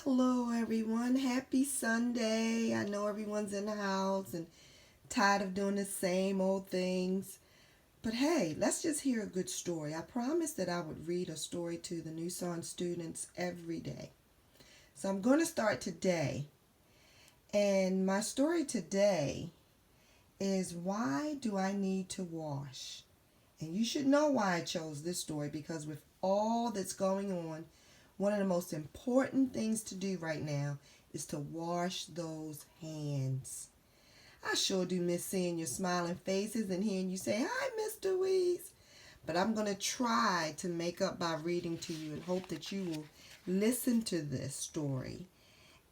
Hello everyone, happy Sunday. I know everyone's in the house and tired of doing the same old things. But hey, let's just hear a good story. I promised that I would read a story to the New Song students every day. So I'm going to start today. And my story today is Why Do I Need to Wash? And you should know why I chose this story because with all that's going on, one of the most important things to do right now is to wash those hands. I sure do miss seeing your smiling faces and hearing you say, "Hi, Mr. Weeze." But I'm going to try to make up by reading to you and hope that you will listen to this story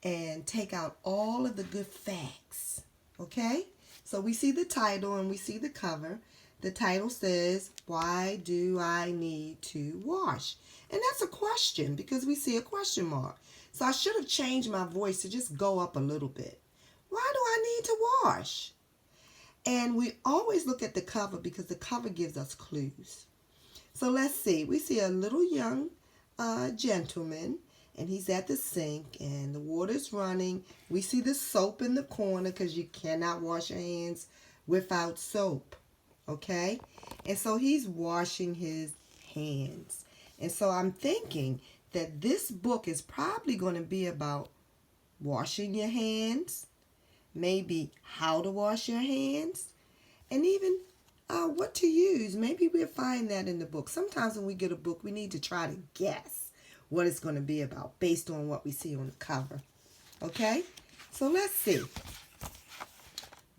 and take out all of the good facts. Okay? So we see the title and we see the cover. The title says, Why Do I Need to Wash? And that's a question because we see a question mark. So I should have changed my voice to just go up a little bit. Why do I need to wash? And we always look at the cover because the cover gives us clues. So let's see. We see a little young gentleman and he's at the sink and the water's running. We see the soap in the corner because you cannot wash your hands without soap. Okay? And so he's washing his hands. And so I'm thinking that this book is probably going to be about washing your hands, maybe how to wash your hands, and even what to use. Maybe we'll find that in the book. Sometimes when we get a book, we need to try to guess what it's going to be about based on what we see on the cover. Okay? So let's see.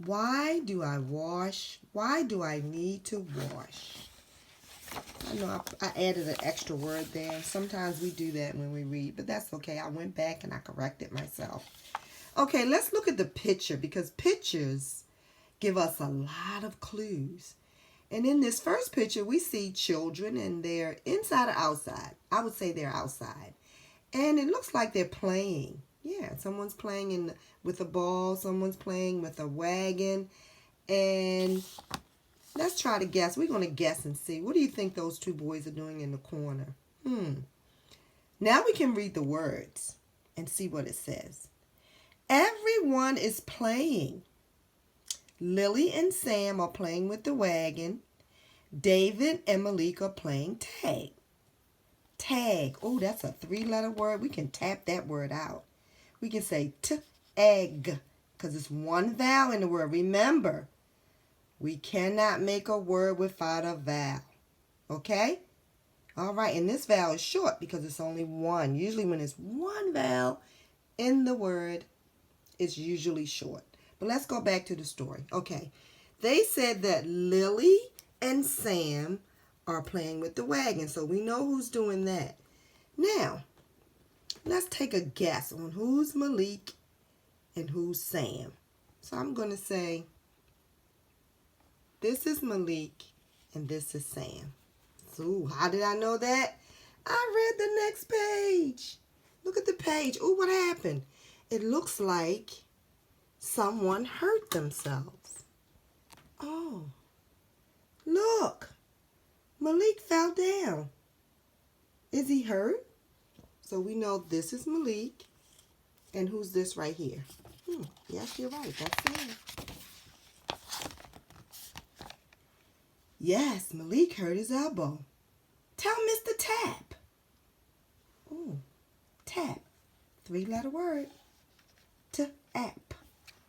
Why do I wash? Why do I need to wash? I know I added an extra word there. Sometimes we do that when we read, but that's okay. I went back and I corrected myself. Okay, let's look at the picture because pictures give us a lot of clues. And in this first picture, we see children and they're inside or outside. I would say they're outside. And it looks like they're playing. Yeah, someone's playing with a ball. Someone's playing with a wagon. And let's try to guess. We're going to guess and see. What do you think those two boys are doing in the corner? Now we can read the words and see what it says. Everyone is playing. Lily and Sam are playing with the wagon. David and Malik are playing tag. Tag. Oh, that's a 3-letter word. We can tap that word out. We can say t-egg because it's one vowel in the word. Remember, we cannot make a word without a vowel. Okay? All right, and this vowel is short because it's only one. Usually when it's one vowel in the word, it's usually short. But let's go back to the story. Okay, they said that Lily and Sam are playing with the wagon, so we know who's doing that. Now, let's take a guess on who's Malik and who's Sam. So I'm going to say, this is Malik and this is Sam. So how did I know that? I read the next page. Look at the page. Oh, what happened? It looks like someone hurt themselves. Oh, look. Malik fell down. Is he hurt? So we know this is Malik. And who's this right here? Yes, you're right. That's Sam. Yes, Malik hurt his elbow. Tell Mr. Tap. Oh, tap. 3-letter word. Tap.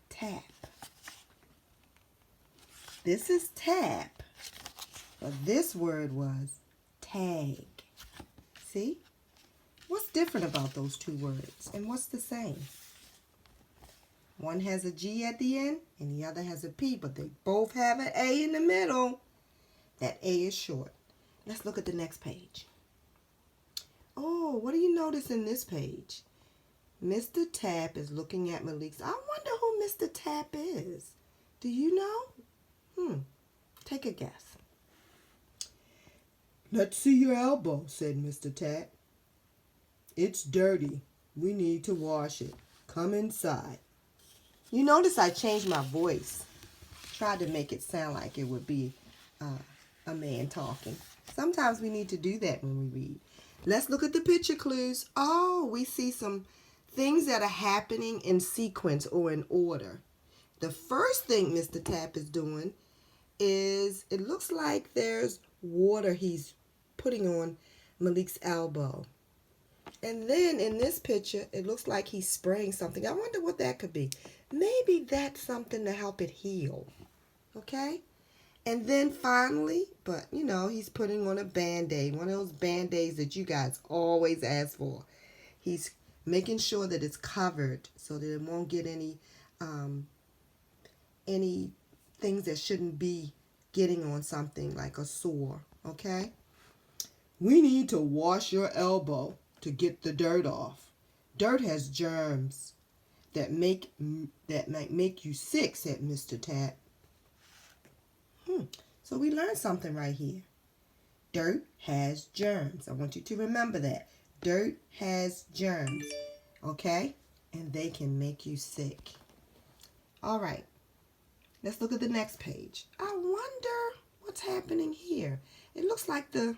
Tap. This is tap. But this word was tag. See? What's different about those two words? And what's the same? One has a G at the end and the other has a P, but they both have an A in the middle. That A is short. Let's look at the next page. Oh, what do you notice in this page? Mr. Tap is looking at Malik's. I wonder who Mr. Tap is. Do you know? Take a guess. Let's see your elbow, said Mr. Tap. It's dirty. We need to wash it. Come inside. You notice I changed my voice. Tried to make it sound like it would be a man talking. Sometimes we need to do that when we read. Let's look at the picture clues. Oh, we see some things that are happening in sequence or in order. The first thing Mr. Tap is doing is, it looks like there's water he's putting on Malik's elbow. And then in this picture, it looks like he's spraying something. I wonder what that could be. Maybe that's something to help it heal. Okay? And then finally, but you know, he's putting on a Band-Aid. One of those Band-Aids that you guys always ask for. He's making sure that it's covered so that it won't get any things that shouldn't be getting on something like a sore. Okay? We need to wash your elbow to get the dirt off. Dirt has germs that might make you sick, said Mr. Tap. So we learned something right here. Dirt has germs. I want you to remember that. Dirt has germs, okay? And they can make you sick. All right. Let's look at the next page. I wonder what's happening here. It looks like the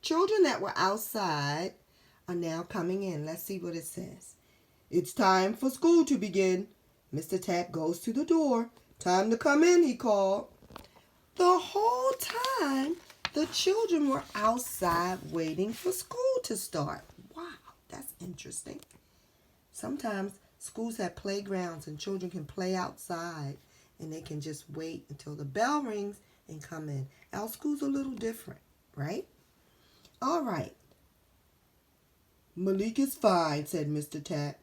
children that were outside are now coming in. Let's see what it says. It's time for school to begin. Mr. Tap goes to the door. Time to come in, he called. The whole time, the children were outside waiting for school to start. Wow, that's interesting. Sometimes schools have playgrounds and children can play outside and they can just wait until the bell rings and come in. Our school's a little different, right? All right. Malik is fine, said Mr. Tap.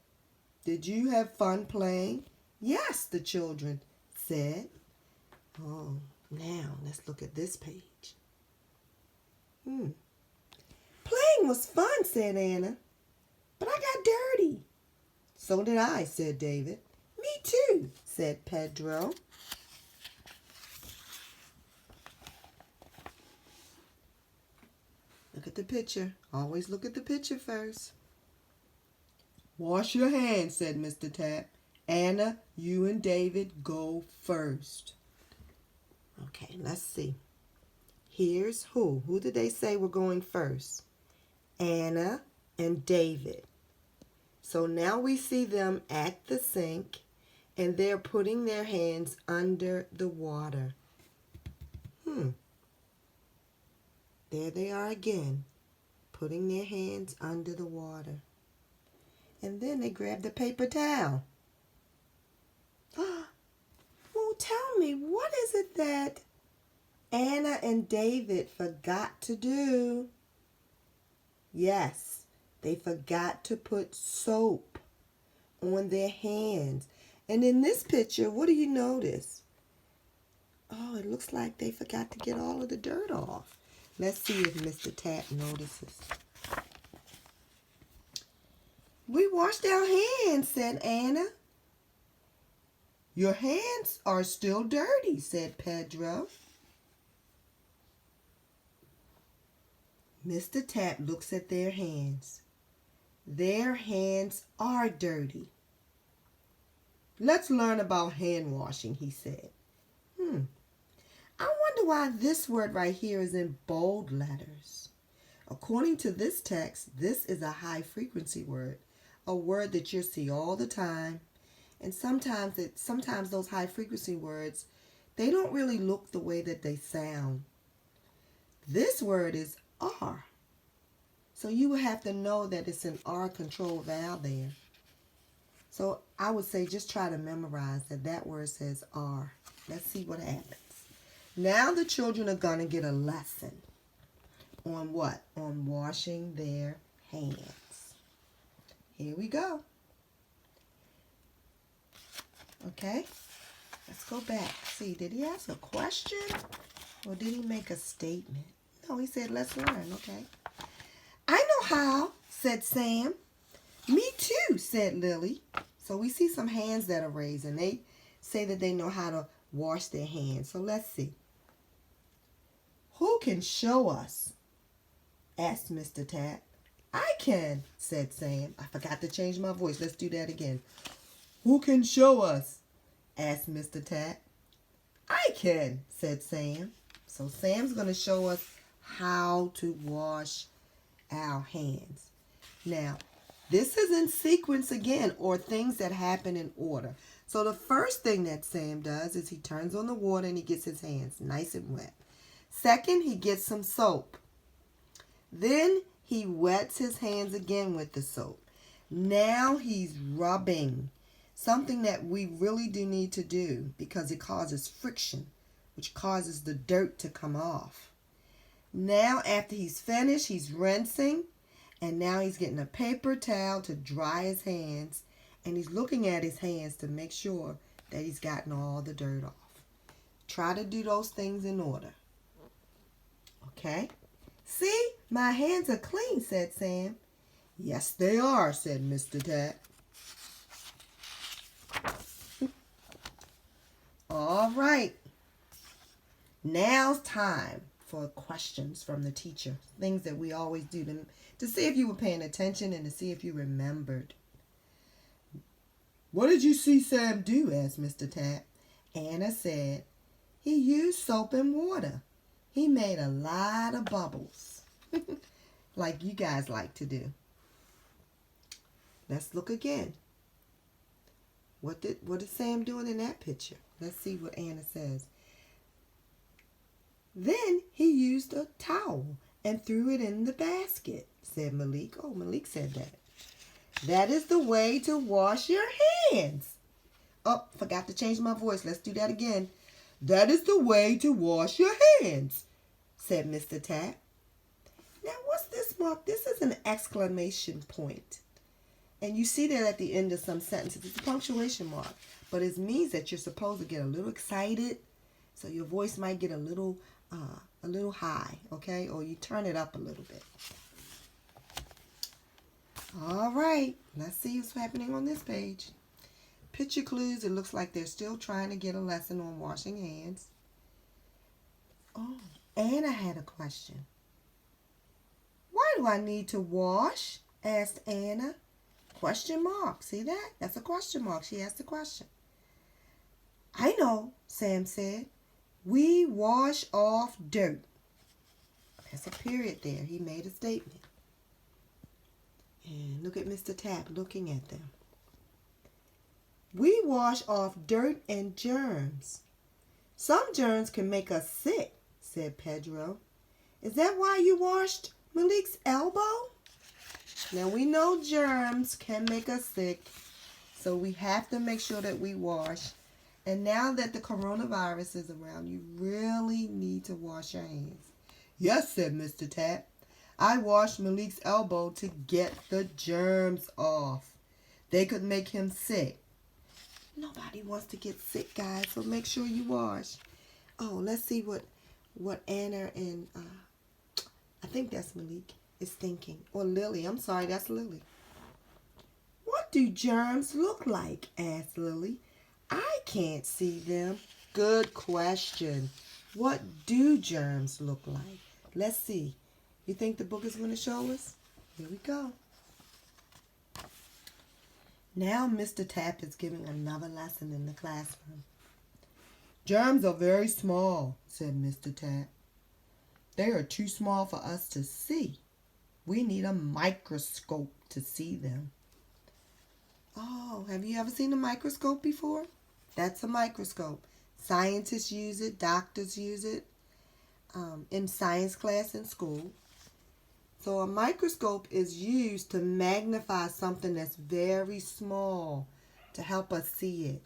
Did you have fun playing? Yes, the children said. Oh, now let's look at this page. Playing was fun, said Anna, but I got dirty. So did I, said David. Me too, said Pedro. Look at the picture. Always look at the picture first. Wash your hands, said Mr. Tap. Anna, you and David go first. Okay, let's see. Here's who. Who did they say were going first? Anna and David. So now we see them at the sink and they're putting their hands under the water. There they are again, putting their hands under the water. And then they grab the paper towel. Well, tell me, what is it that Anna and David forgot to do? Yes, they forgot to put soap on their hands. And in this picture, what do you notice? Oh, it looks like they forgot to get all of the dirt off. Let's see if Mr. Tap notices. We washed our hands, said Anna. Your hands are still dirty, said Pedro. Mr. Tap looks at their hands. Their hands are dirty. Let's learn about hand washing, he said. I wonder why this word right here is in bold letters. According to this text, this is a high frequency word, a word that you'll see all the time. And sometimes those high frequency words, they don't really look the way that they sound. This word is R. So you would have to know that it's an R control vowel there. So I would say just try to memorize that word says R. Let's see what happens. Now the children are going to get a lesson on what? On washing their hands. Here we go. Okay, let's go back. See, did he ask a question or did he make a statement? No, he said, let's learn, okay. I know how, said Sam. Me too, said Lily. So we see some hands that are raised and they say that they know how to wash their hands. So let's see. Who can show us? Asked Mr. Tap. I can, said Sam. I forgot to change my voice. Let's do that again. Who can show us? Asked Mr. Tap. I can, said Sam. So Sam's going to show us how to wash our hands. Now, This is in sequence again, or things that happen in order. So the first thing that Sam does is he turns on the water and he gets his hands nice and wet. Second, he gets some soap. Then he wets his hands again with the soap. Now he's rubbing, something that we really do need to do because it causes friction, which causes the dirt to come off. Now after he's finished, he's rinsing, and now he's getting a paper towel to dry his hands, and he's looking at his hands to make sure that he's gotten all the dirt off. Try to do those things in order. Okay? See, my hands are clean, said Sam. Yes, they are, said Mr. Tap. All right. Now's time for questions from the teacher. Things that we always do to see if you were paying attention and to see if you remembered. What did you see Sam do? Asked Mr. Tap. Anna said, he used soap and water. He made a lot of bubbles. Like you guys like to do. Let's look again. What did Sam doing in that picture? Let's see what Anna says. Then he used a towel and threw it in the basket, said Malik. Oh, Malik said that. That is the way to wash your hands. Oh, forgot to change my voice. Let's do that again. That is the way to wash your hands, said Mr. Tap. Now, what's this mark? This is an exclamation point. And you see that at the end of some sentences. It's a punctuation mark. But it means that you're supposed to get a little excited. So your voice might get a little high, okay? Or you turn it up a little bit. All right. Let's see what's happening on this page. Picture clues. It looks like they're still trying to get a lesson on washing hands. Oh, Anna had a question. Why do I need to wash? Asked Anna. Question mark. See that? That's a question mark. She asked a question. I know, Sam said. We wash off dirt. There's a period there. He made a statement. And look at Mr. Tap looking at them. We wash off dirt and germs. Some germs can make us sick, said Pedro. Is that why you washed Malik's elbow? Now we know germs can make us sick, so we have to make sure that we wash. And now that the coronavirus is around, you really need to wash your hands. Yes, said Mr. Tap. I washed Malik's elbow to get the germs off. They could make him sick. Nobody wants to get sick, guys, so make sure you wash. Oh, let's see what Anna and, I think that's Malik, is thinking. Or Lily. I'm sorry, that's Lily. What do germs look like? Asked Lily. I can't see them. Good question. What do germs look like? Let's see. You think the book is going to show us? Here we go. Now Mr. Tap is giving another lesson in the classroom. Germs are very small, said Mr. Tap. They are too small for us to see. We need a microscope to see them. Oh, have you ever seen a microscope before? That's a microscope. Scientists use it, doctors use it in science class in school. So a microscope is used to magnify something that's very small to help us see it.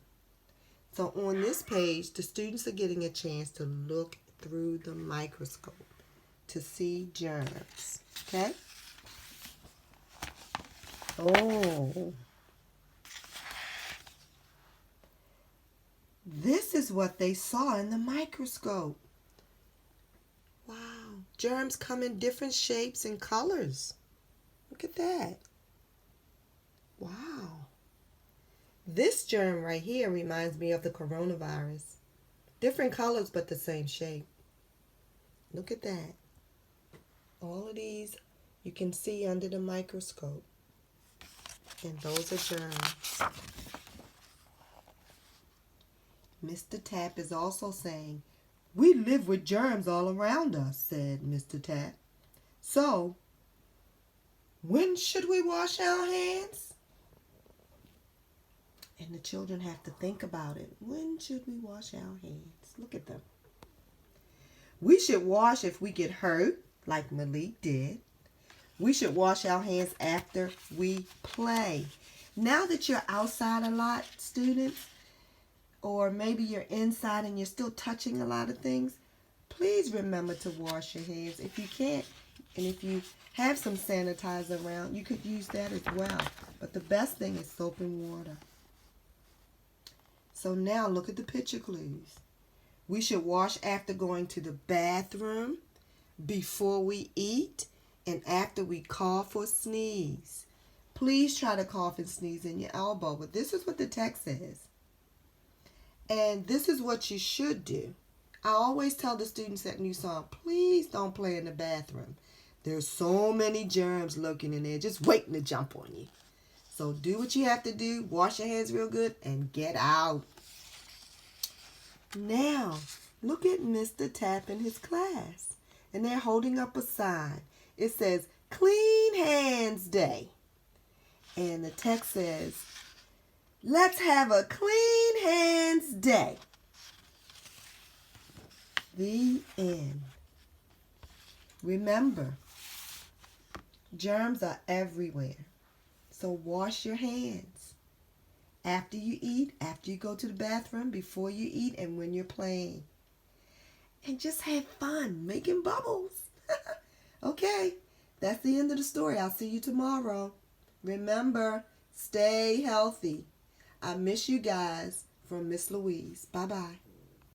So on this page, the students are getting a chance to look through the microscope to see germs. Okay? Oh. This is what they saw in the microscope. Wow. Germs come in different shapes and colors. Look at that. Wow. This germ right here reminds me of the coronavirus. Different colors, but the same shape. Look at that. All of these you can see under the microscope. And those are germs. Mr. Tap is also saying, we live with germs all around us, said Mr. Tap. So, When should we wash our hands? And the children have to think about it. When should we wash our hands? Look at them. We should wash if we get hurt, like Malik did. We should wash our hands after we play. Now that you're outside a lot, students, or maybe you're inside and you're still touching a lot of things, please remember to wash your hands. If you can't, and if you have some sanitizer around, you could use that as well. But the best thing is soap and water. So now look at the picture clues. We should wash after going to the bathroom, before we eat, and after we cough or sneeze. Please try to cough and sneeze in your elbow, but this is what the text says. And this is what you should do. I always tell the students at New Song, please don't play in the bathroom. There's so many germs lurking in there, just waiting to jump on you. So do what you have to do, wash your hands real good, and get out. Now, look at Mr. Tapp in his class. And they're holding up a sign. It says, Clean Hands Day. And the text says, let's have a clean hands day. The end. Remember, germs are everywhere. So wash your hands. After you eat, after you go to the bathroom, before you eat, and when you're playing. And just have fun making bubbles. Okay, that's the end of the story. I'll see you tomorrow. Remember, stay healthy. I miss you guys. From Miss Louise. Bye-bye.